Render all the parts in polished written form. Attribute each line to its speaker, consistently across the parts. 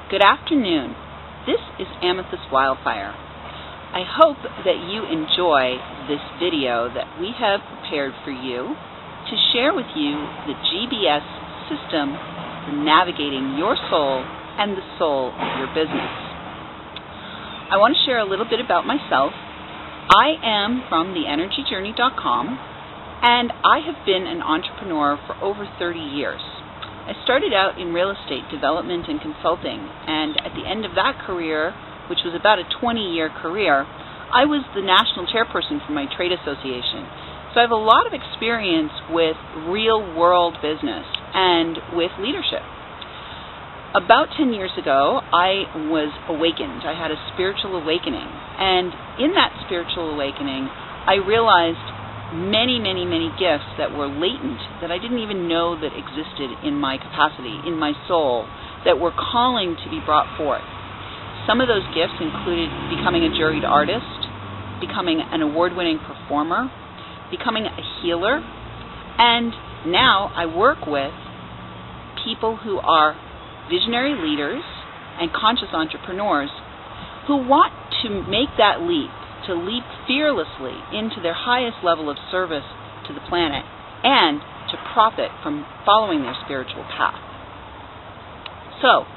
Speaker 1: Good afternoon. This is Amethyst Wildfire. I hope that you enjoy this video that we have prepared for you to share with you the GBS system for navigating your soul and the soul of your business. I want to share a little bit about myself. I am from theenergyjourney.com, and I have been an entrepreneur for over 30 years. I started out in real estate development and consulting, and at the end of that career, which was about a 20-year career, I was the national chairperson for my trade association. So I have a lot of experience with real-world business and with leadership. About 10 years ago, I was awakened. I had a spiritual awakening, and in that spiritual awakening, I realized many gifts that were latent that I didn't even know that existed in my capacity, in my soul, that were calling to be brought forth. Some of those gifts included becoming a juried artist, becoming an award-winning performer, becoming a healer, and now I work with people who are visionary leaders and conscious entrepreneurs who want to make that leap, to leap fearlessly into their highest level of service to the planet and to profit from following their spiritual path. So,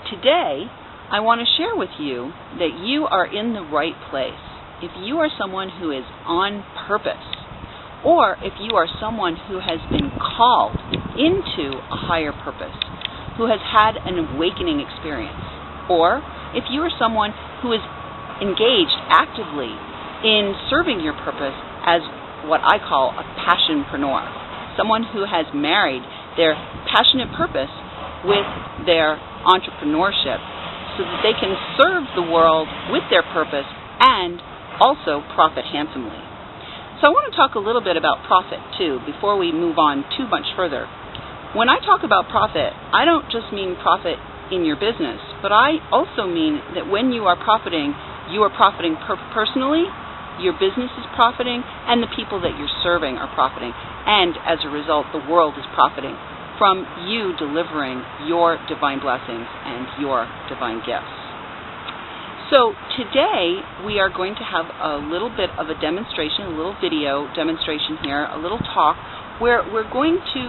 Speaker 1: today I want to share with you that you are in the right place. If you are someone who is on purpose, or if you are someone who has been called into a higher purpose, who has had an awakening experience, or if you are someone who is engaged actively in serving your purpose as what I call a passionpreneur, someone who has married their passionate purpose with their entrepreneurship so that they can serve the world with their purpose and also profit handsomely. So I want to talk a little bit about profit too before we move on too much further. When I talk about profit, I don't just mean profit in your business, but I also mean that when you are profiting personally, your business is profiting, and the people that you're serving are profiting. And as a result, the world is profiting from you delivering your divine blessings and your divine gifts. So today we are going to have a little bit of a demonstration, a little video demonstration here, a little talk, where we're going to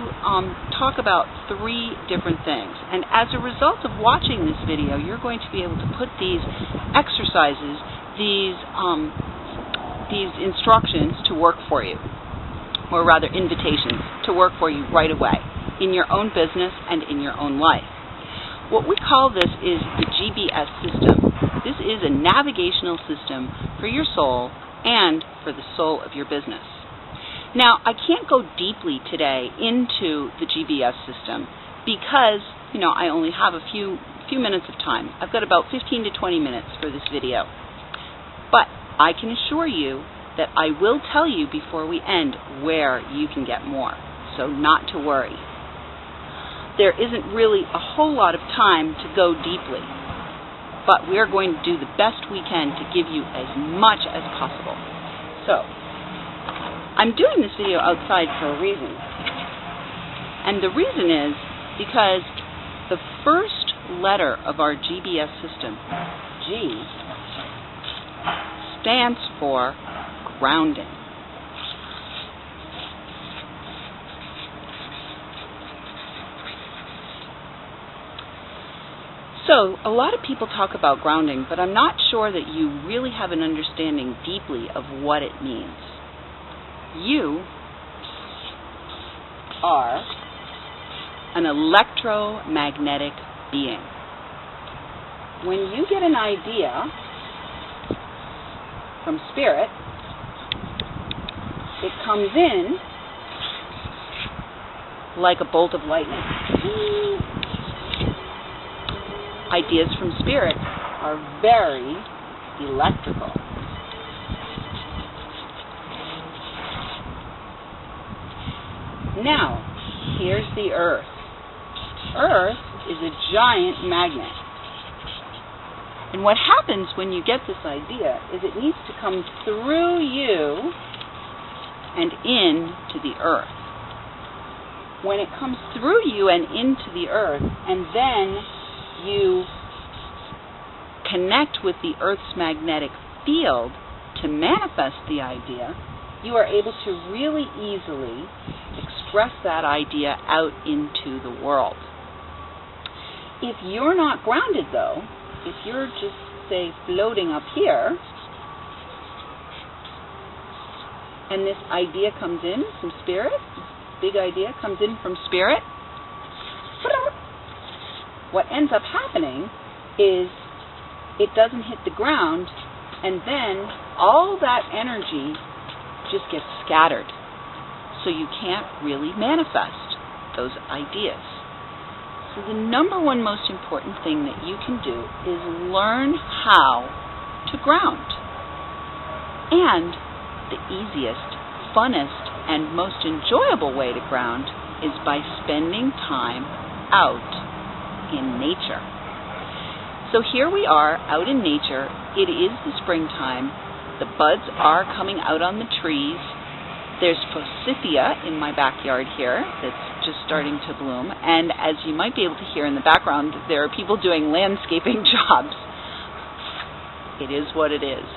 Speaker 1: talk about 3 different things. And as a result of watching this video, you're going to be able to put these exercises, these instructions to work for you, or rather invitations to work for you right away in your own business and in your own life. What we call this is the GBS system. This is a navigational system for your soul and for the soul of your business. Now, I can't go deeply today into the GBS system because, I only have a few minutes of time. I've got about 15 to 20 minutes for this video. But I can assure you that I will tell you before we end where you can get more, so not to worry. There isn't really a whole lot of time to go deeply, but we're going to do the best we can to give you as much as possible. So, I'm doing this video outside for a reason. And the reason is because the first letter of our GBS system, G, stands for grounding. So, a lot of people talk about grounding, but I'm not sure that you really have an understanding deeply of what it means. You are an electromagnetic being. When you get an idea from spirit, it comes in like a bolt of lightning. Ideas from spirit are very electrical. Now, here's the Earth. Earth is a giant magnet. And what happens when you get this idea is it needs to come through you and into the Earth. When it comes through you and into the Earth, and then you connect with the Earth's magnetic field to manifest the idea, you are able to really easily express that idea out into the world. If you're not grounded, though, if you're just, say, floating up here, and this idea comes in from spirit, this big idea comes in from spirit, what ends up happening is it doesn't hit the ground, and then all that energy just gets scattered. So you can't really manifest those ideas. So the number one most important thing that you can do is learn how to ground. And the easiest, funnest, and most enjoyable way to ground is by spending time out in nature. So here we are out in nature. It is the springtime. The buds are coming out on the trees. There's forsythia in my backyard here that's just starting to bloom. And as you might be able to hear in the background, there are people doing landscaping jobs. It is what it is.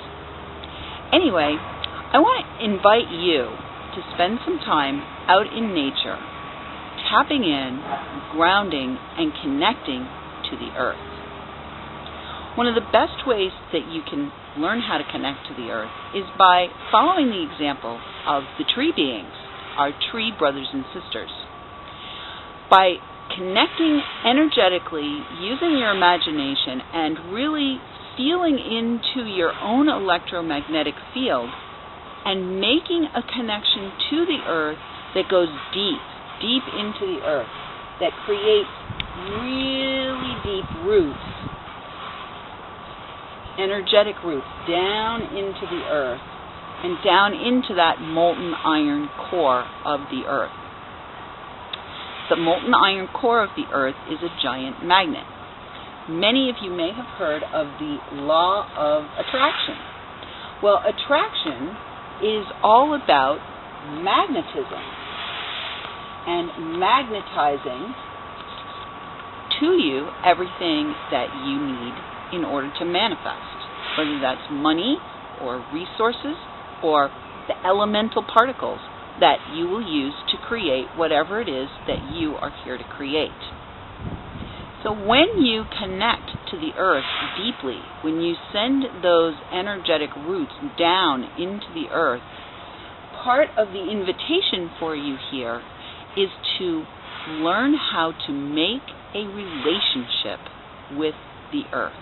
Speaker 1: Anyway, I want to invite you to spend some time out in nature, tapping in, grounding, and connecting to the earth. One of the best ways that you can learn how to connect to the earth is by following the example of the tree beings, our tree brothers and sisters. By connecting energetically, using your imagination, and really feeling into your own electromagnetic field, and making a connection to the earth that goes deep into the earth, that creates really deep roots, energetic roots, down into the earth and down into that molten iron core of the earth. The molten iron core of the earth is a giant magnet. Many of you may have heard of the law of attraction. Well, attraction is all about magnetism and magnetizing to you everything that you need in order to manifest, whether that's money or resources or the elemental particles that you will use to create whatever it is that you are here to create. So when you connect to the earth deeply, when you send those energetic roots down into the earth, part of the invitation for you here is to learn how to make a relationship with the earth.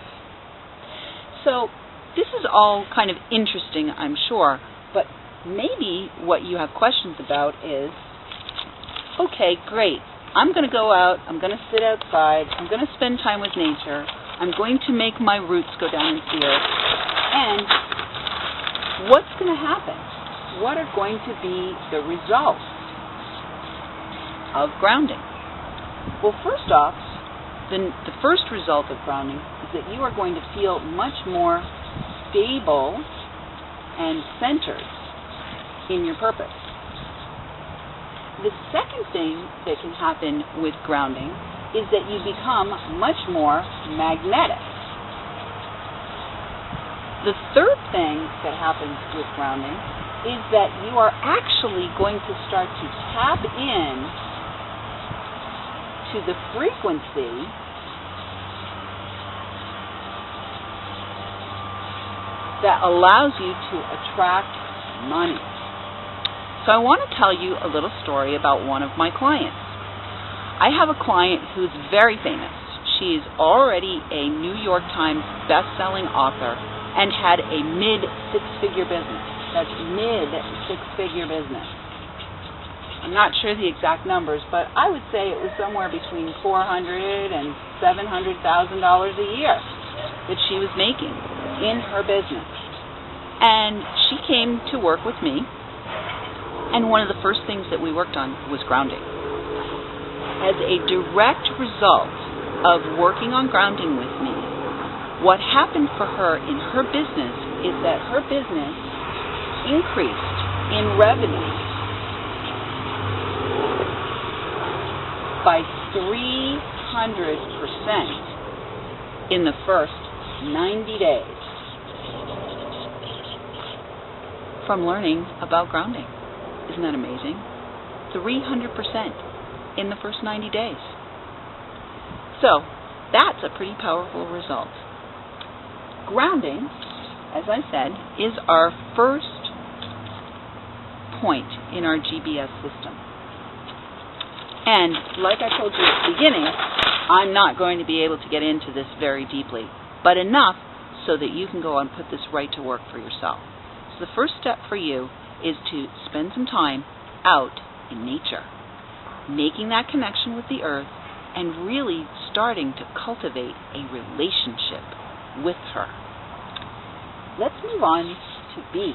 Speaker 1: So this is all kind of interesting, I'm sure, but maybe what you have questions about is, okay, great. I'm going to go out, I'm going to sit outside, I'm going to spend time with nature, I'm going to make my roots go down into the earth, and what's going to happen? What are going to be the results of grounding? Well, first off, the first result of grounding is that you are going to feel much more stable and centered in your purpose. The second thing that can happen with grounding is that you become much more magnetic. The third thing that happens with grounding is that you are actually going to start to tap in to the frequency that allows you to attract money. So I want to tell you a little story about one of my clients. I have a client who's very famous. She is already a New York Times best-selling author and had a mid-six-figure business. That's mid-six-figure business. I'm not sure the exact numbers, but I would say it was somewhere between $400,000 and $700,000 a year that she was making in her business. And she came to work with me, and one of the first things that we worked on was grounding. As a direct result of working on grounding with me, what happened for her in her business is that her business increased in revenue by 300% in the first 90 days from learning about grounding. Isn't that amazing? 300% in the first 90 days. So, that's a pretty powerful result. Grounding, as I said, is our first point in our GBS system. And like I told you at the beginning, I'm not going to be able to get into this very deeply, but enough so that you can go and put this right to work for yourself. So the first step for you is to spend some time out in nature, making that connection with the earth and really starting to cultivate a relationship with her. Let's move on to B.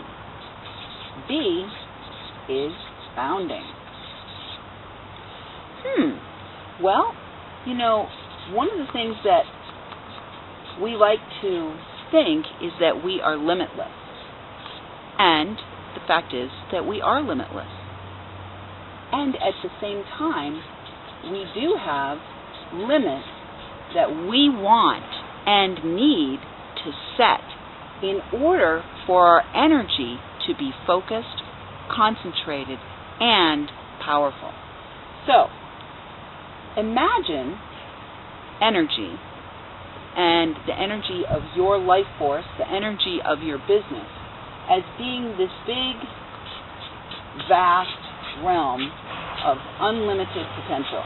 Speaker 1: B is bounding. Well, you know, one of the things that we like to think is that we are limitless. And the fact is that we are limitless. And at the same time, we do have limits that we want and need to set in order for our energy to be focused, concentrated, and powerful. So, imagine energy and the energy of your life force, the energy of your business, as being this big, vast realm of unlimited potential.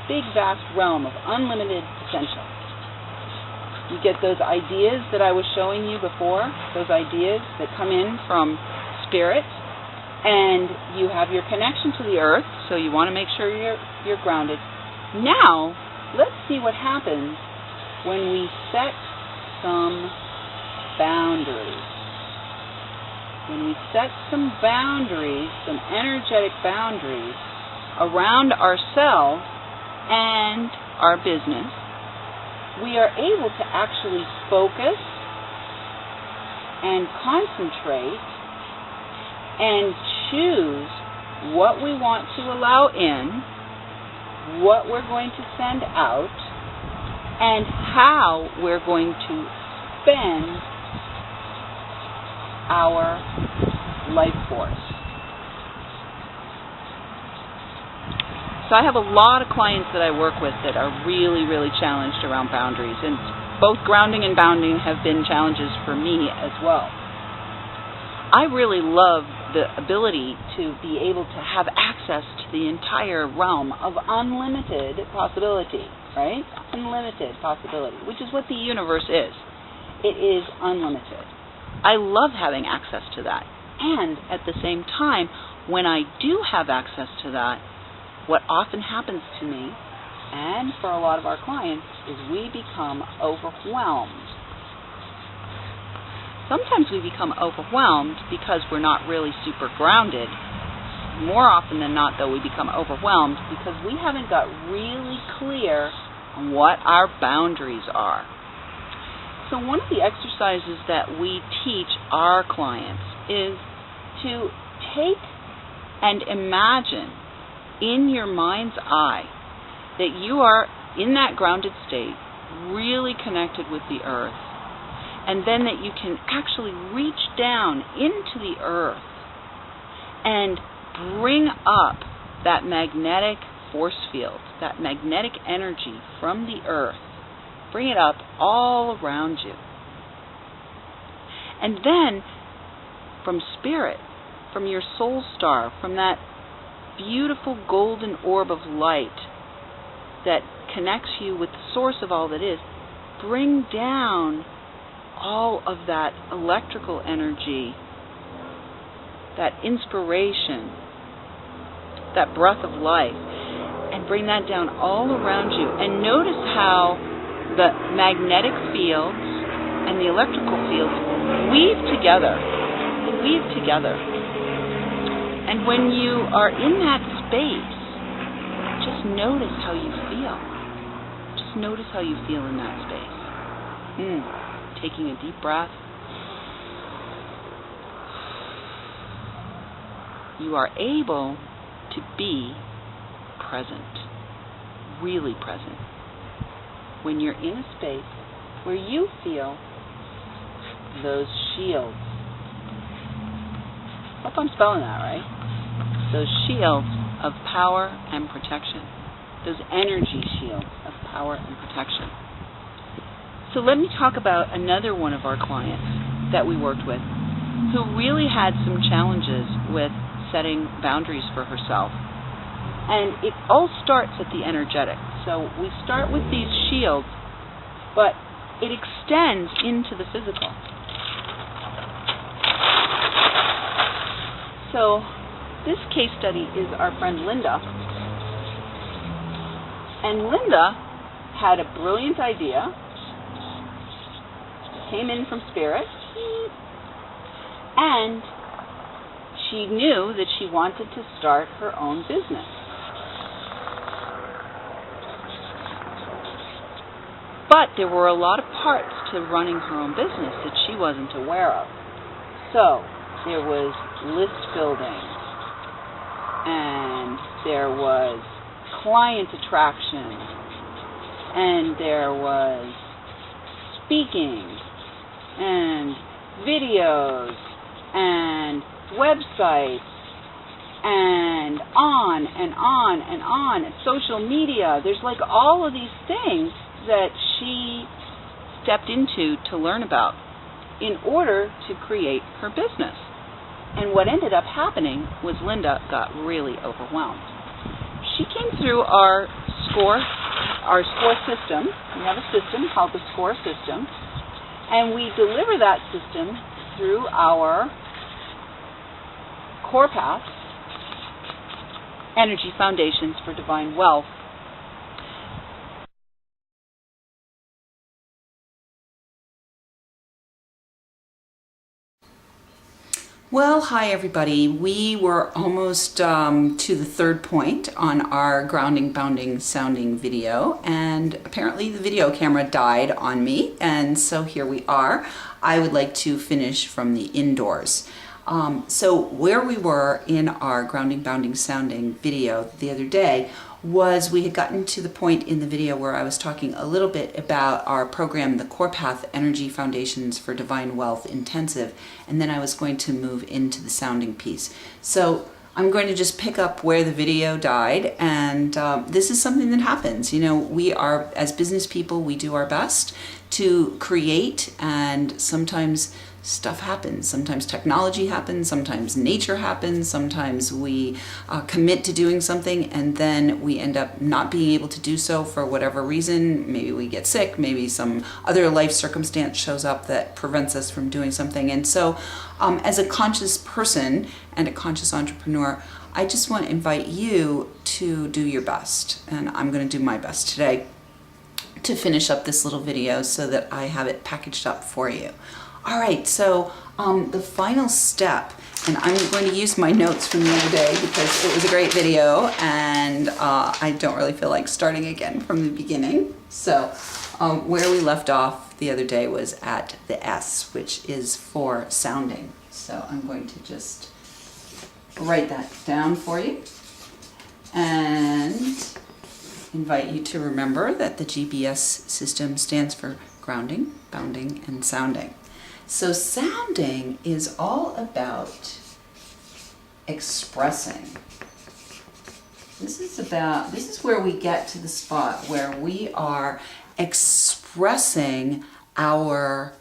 Speaker 1: Big, vast realm of unlimited potential. You get those ideas that I was showing you before, those ideas that come in from spirit, and you have your connection to the earth, so you want to make sure you're grounded. Now, let's see what happens when we set some boundaries. When we set some boundaries, some energetic boundaries around ourselves and our business, we are able to actually focus and concentrate and choose what we want to allow in, what we're going to send out, and how we're going to spend our life force. So I have a lot of clients that I work with that are really, really challenged around boundaries, and both grounding and bounding have been challenges for me as well. I really love the ability to be able to have access to the entire realm of unlimited possibility, right? Unlimited possibility, which is what the universe is. It is unlimited. I love having access to that. And at the same time, when I do have access to that, what often happens to me, and for a lot of our clients, is we become overwhelmed. Sometimes we become overwhelmed because we're not really super grounded. More often than not, though, we become overwhelmed because we haven't got really clear on what our boundaries are. So one of the exercises that we teach our clients is to take and imagine in your mind's eye that you are in that grounded state, really connected with the earth, and then that you can actually reach down into the earth and bring up that magnetic force field, that magnetic energy from the earth. Bring it up all around you. And then, from spirit, from your soul star, from that beautiful golden orb of light that connects you with the source of all that is, bring down all of that electrical energy, that inspiration, that breath of life, and bring that down all around you. And notice how the magnetic fields and the electrical fields weave together. They weave together. And when you are in that space, just notice how you feel. Just notice how you feel in that space. Taking a deep breath. You are able to be present, really present. when you're in a space where you feel those shields. Hope I'm spelling that right. Those shields of power and protection. Those energy shields of power and protection. So let me talk about another one of our clients that we worked with who really had some challenges with setting boundaries for herself. And it all starts at the energetic. So we start with these shields, but it extends into the physical. So this case study is our friend Linda. And Linda had a brilliant idea, came in from Spirit, and she knew that she wanted to start her own business. But there were a lot of parts to running her own business that she wasn't aware of. So there was list building, and there was client attraction, and there was speaking, and videos, and websites, and on and on and on, social media. There's like all of these things that she stepped into to learn about in order to create her business. And what ended up happening was Linda got really overwhelmed. She came through our SCORE system. We have a system called the SCORE system, and we deliver that system through our core path, Energy Foundations for Divine Wealth. Well, hi everybody. We were almost to the third point on our grounding, bounding, sounding video, and apparently the video camera died on me, and so here we are. I would like to finish from the indoors. So where we were in our grounding, bounding, sounding video the other day was we had gotten to the point in the video where I was talking a little bit about our program, the Core Path Energy Foundations for Divine Wealth Intensive, and then I was going to move into the sounding piece. So I'm going to just pick up where the video died, and this is something that happens. You know, we are, as business people, we do our best to create, and sometimes stuff happens. Sometimes technology happens, sometimes nature happens, sometimes we commit to doing something and then we end up not being able to do so for whatever reason. Maybe we get sick, maybe some other life circumstance shows up that prevents us from doing something. And so as a conscious person and a conscious entrepreneur, I just want to invite you to do your best. And I'm going to do my best today to finish up this little video so that I have it packaged up for you. All right, so the final step, and I'm going to use my notes from the other day because it was a great video and I don't really feel like starting again from the beginning. So where we left off the other day was at the S, which is for sounding. So I'm going to just write that down for you and invite you to remember that the GBS system stands for grounding, bounding, and sounding. So sounding is all about expressing. This is where we get to the spot where we are expressing our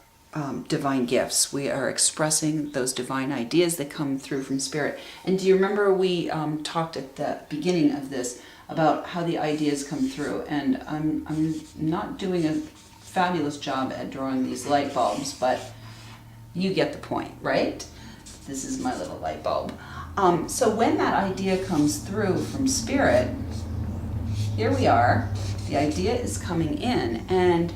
Speaker 1: divine gifts. We are expressing those divine ideas that come through from Spirit. And do you remember we talked at the beginning of this about how the ideas come through? And I'm not doing a fabulous job at drawing these light bulbs, but you get the point, right? This is my little light bulb. So when that idea comes through from Spirit, here we are, the idea is coming in, and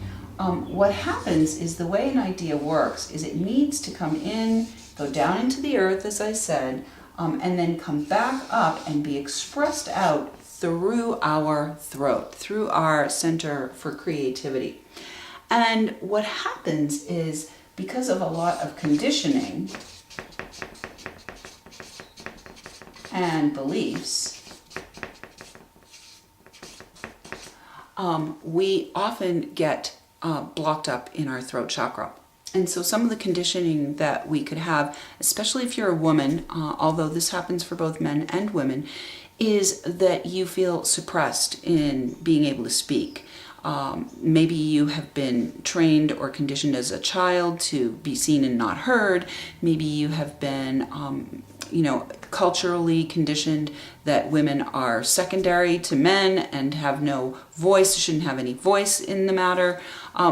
Speaker 1: what happens is the way an idea works is it needs to come in, go down into the earth, as I said, and then come back up and be expressed out through our throat, through our center for creativity. And what happens is, because of a lot of conditioning and beliefs, we often get blocked up in our throat chakra. And so some of the conditioning that we could have, especially if you're a woman, although this happens for both men and women, is that you feel suppressed in being able to speak. Maybe you have been trained or conditioned as a child to be seen and not heard. Maybe you have been, culturally conditioned that women are secondary to men and have no voice, shouldn't have any voice in the matter.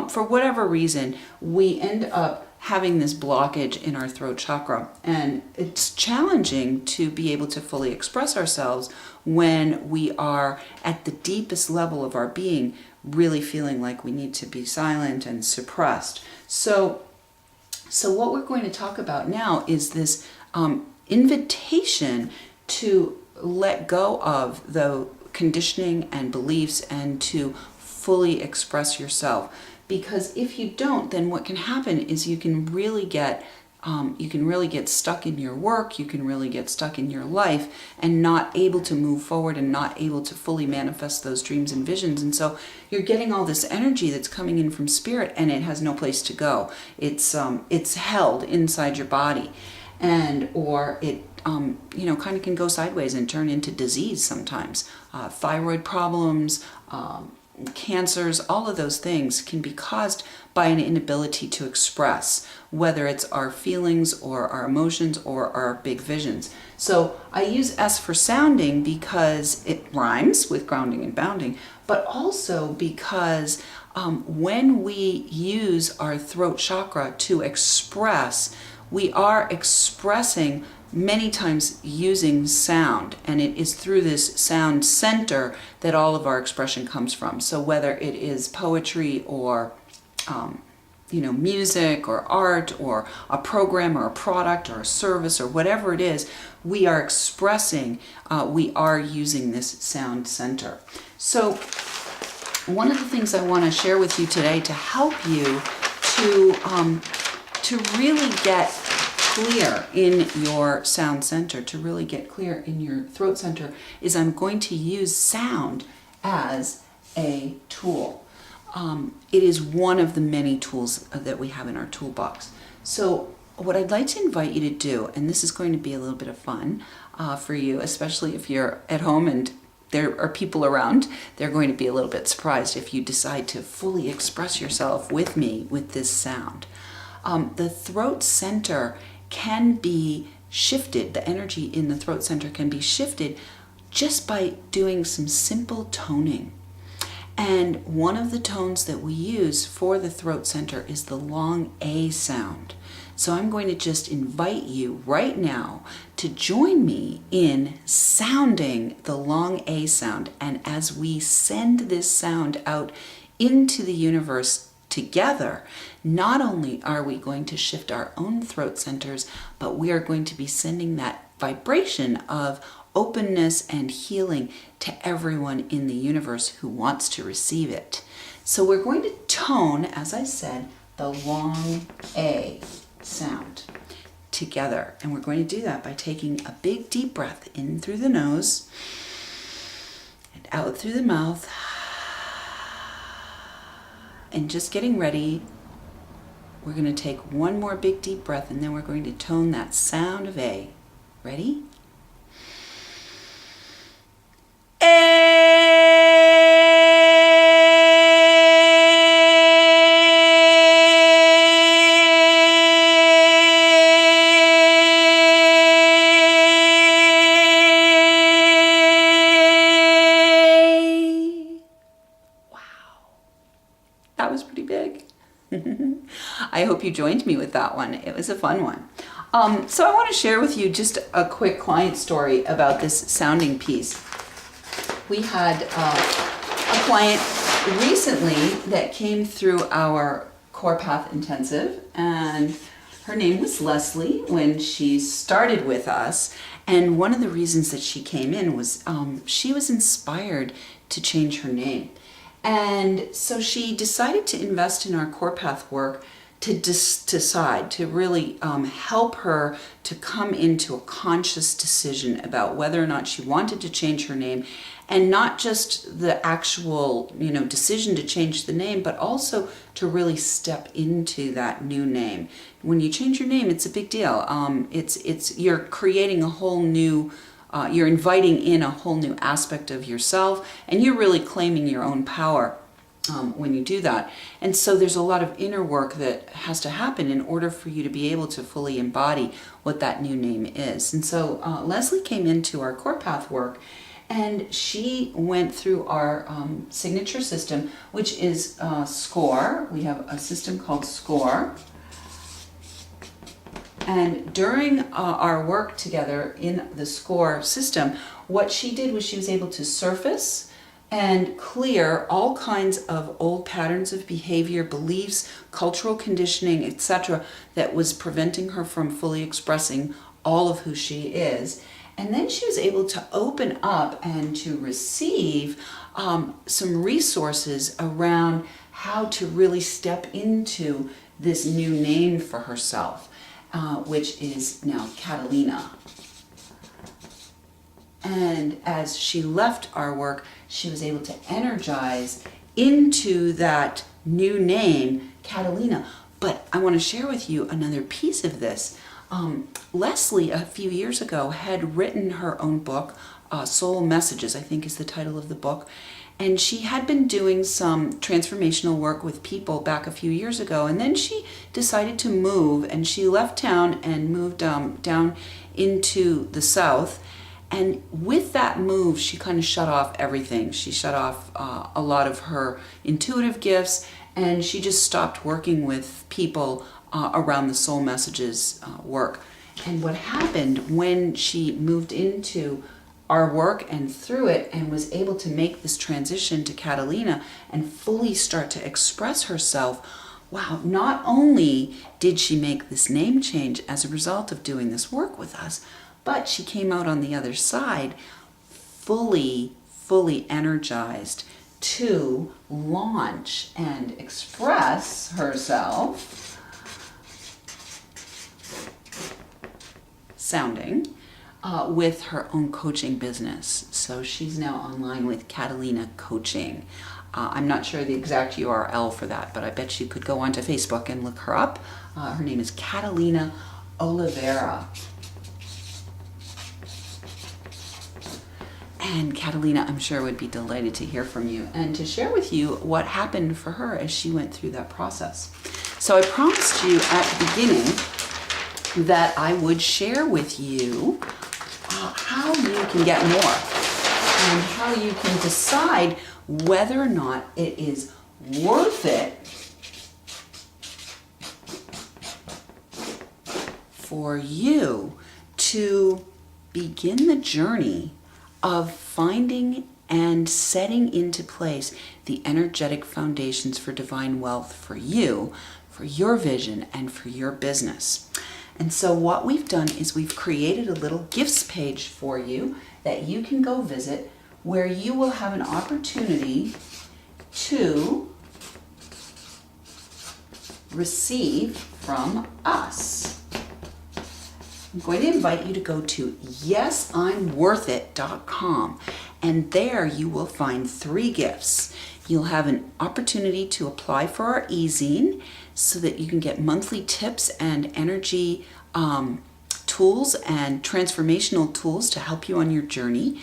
Speaker 1: For whatever reason, we end up having this blockage in our throat chakra. And it's challenging to be able to fully express ourselves when we are at the deepest level of our being, really feeling like we need to be silent and suppressed. So what we're going to talk about now is this invitation to let go of the conditioning and beliefs and to fully express yourself. Because if you don't, then what can happen is you can really get stuck in your work, you can really get stuck in your life and not able to move forward and not able to fully manifest those dreams and visions. And so you're getting all this energy that's coming in from spirit and it has no place to go. It's held inside your body, or it kind of can go sideways and turn into disease sometimes. Thyroid problems, cancers, all of those things can be caused by an inability to express, whether it's our feelings or our emotions or our big visions. So I use S for sounding because it rhymes with grounding and bounding, but also because when we use our throat chakra to express, we are expressing many times using sound, and it is through this sound center that all of our expression comes from. So whether it is poetry or music or art or a program or a product or a service or whatever it is, we are expressing, we are using this sound center. So one of the things I want to share with you today to help you to really get clear in your sound center, to really get clear in your throat center, is I'm going to use sound as a tool. It is one of the many tools that we have in our toolbox. So what I'd like to invite you to do, and this is going to be a little bit of fun for you, especially if you're at home and there are people around, they're going to be a little bit surprised if you decide to fully express yourself with me with this sound. The throat center can be shifted, the energy in the throat center can be shifted just by doing some simple toning. And one of the tones that we use for the throat center is the long A sound. So I'm going to just invite you right now to join me in sounding the long A sound. And as we send this sound out into the universe together, not only are we going to shift our own throat centers, but we are going to be sending that vibration of openness and healing to everyone in the universe who wants to receive it. So we're going to tone, as I said, the long A sound together. And we're going to do that by taking a big deep breath in through the nose and out through the mouth. And just getting ready, we're going to take one more big deep breath and then we're going to tone that sound of A. Ready? That was pretty big. I hope you joined me with that one. It was a fun one. So I want to share with you just a quick client story about this sounding piece. We had a client recently that came through our Core Path Intensive, and her name was Leslie when she started with us. And one of the reasons that she came in was she was inspired to change her name. And so she decided to invest in our Core Path work to decide, to really help her to come into a conscious decision about whether or not she wanted to change her name, and not just the actual, decision to change the name, but also to really step into that new name. When you change your name, it's a big deal. You're creating a whole new, you're inviting in a whole new aspect of yourself, and you're really claiming your own power when you do that. And so there's a lot of inner work that has to happen in order for you to be able to fully embody what that new name is. And so Leslie came into our core path work, and she went through our signature system, which is SCORE. We have a system called SCORE. And during our work together in the SCORE system, what she did was she was able to surface and clear all kinds of old patterns of behavior, beliefs, cultural conditioning, etc., that was preventing her from fully expressing all of who she is. And then she was able to open up and to receive some resources around how to really step into this new name for herself, which is now Catalina. And as she left our work, she was able to energize into that new name, Catalina. But I want to share with you another piece of this. Leslie, a few years ago, had written her own book, Soul Messages, I think is the title of the book. And she had been doing some transformational work with people back a few years ago. And then she decided to move, and she left town and moved down into the South. And with that move, she kind of shut off everything. She shut off a lot of her intuitive gifts, and she just stopped working with people around the Soul Messages work. And what happened when she moved into our work and through it and was able to make this transition to Catalina and fully start to express herself, wow, not only did she make this name change as a result of doing this work with us, but she came out on the other side fully energized to launch and express herself, sounding, with her own coaching business. So she's now online with Catalina Coaching. I'm not sure the exact URL for that, but I bet you could go onto Facebook and look her up. Her name is Catalina Oliveira. And Catalina, I'm sure, would be delighted to hear from you and to share with you what happened for her as she went through that process. So I promised you at the beginning that I would share with you how you can get more and how you can decide whether or not it is worth it for you to begin the journey of finding and setting into place the energetic foundations for divine wealth for you, for your vision, and for your business. And so what we've done is we've created a little gifts page for you that you can go visit, where you will have an opportunity to receive from us. I'm going to invite you to go to yesimworthit.com, and there you will find 3 gifts. You'll have an opportunity to apply for our e-zine so that you can get monthly tips and energy tools and transformational tools to help you on your journey.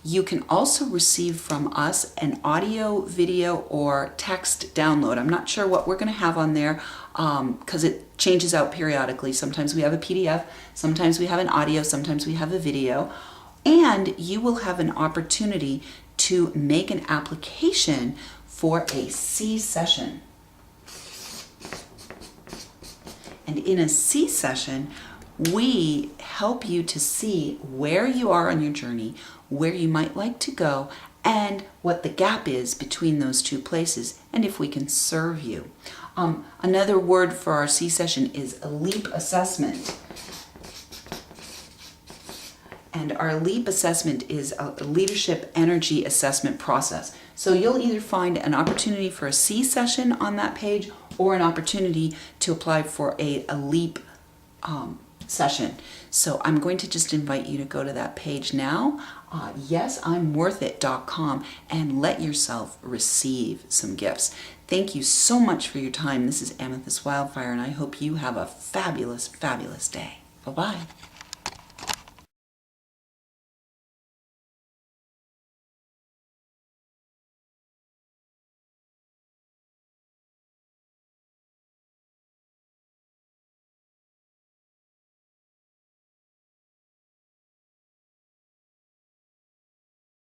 Speaker 1: You can also receive from us an audio, video, or text download. I'm not sure what we're going to have on there because it changes out periodically. Sometimes we have a PDF, sometimes we have an audio, sometimes we have a video. And you will have an opportunity to make an application for a C session. And in a C session, we help you to see where you are on your journey, where you might like to go, and what the gap is between those 2 places, and if we can serve you. Another word for our C session is a leap assessment. And our LEAP assessment is a leadership energy assessment process. So you'll either find an opportunity for a C session on that page, or an opportunity to apply for a LEAP session. So I'm going to just invite you to go to that page now, yesimworthit.com, and let yourself receive some gifts. Thank you so much for your time. This is Amethyst Wildfire, and I hope you have a fabulous, fabulous day. Bye-bye.